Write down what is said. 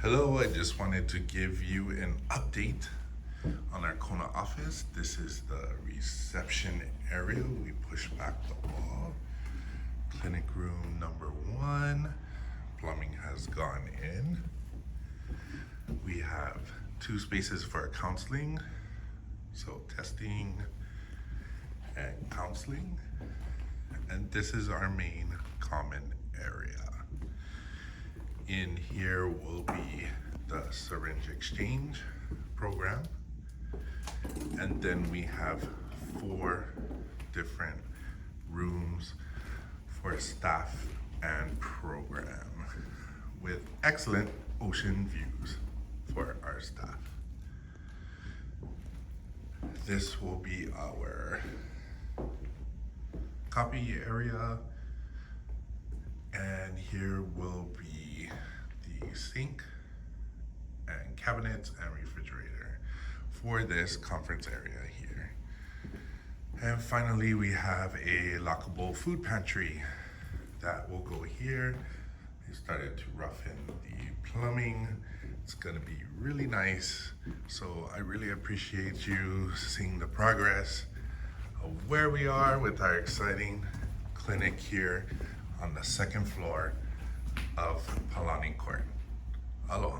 Hello, I just wanted to give you an update on our Kona office. This is the reception area. We push back the wall. Clinic room number 1. Plumbing has gone in. We have 2 spaces for counseling. So testing and counseling. And this is our main common area. In here will be the syringe exchange program. And then we have 4 different rooms for staff and program with excellent ocean views for our staff. This will be our copy area, and here will be the sink and cabinets and refrigerator for this conference area here. And finally, we have a lockable food pantry that will go here. They started to rough in the plumbing. It's gonna be really nice. So I really appreciate you seeing the progress of where we are with our exciting clinic here on the 2nd floor of Palani Court. Aloha.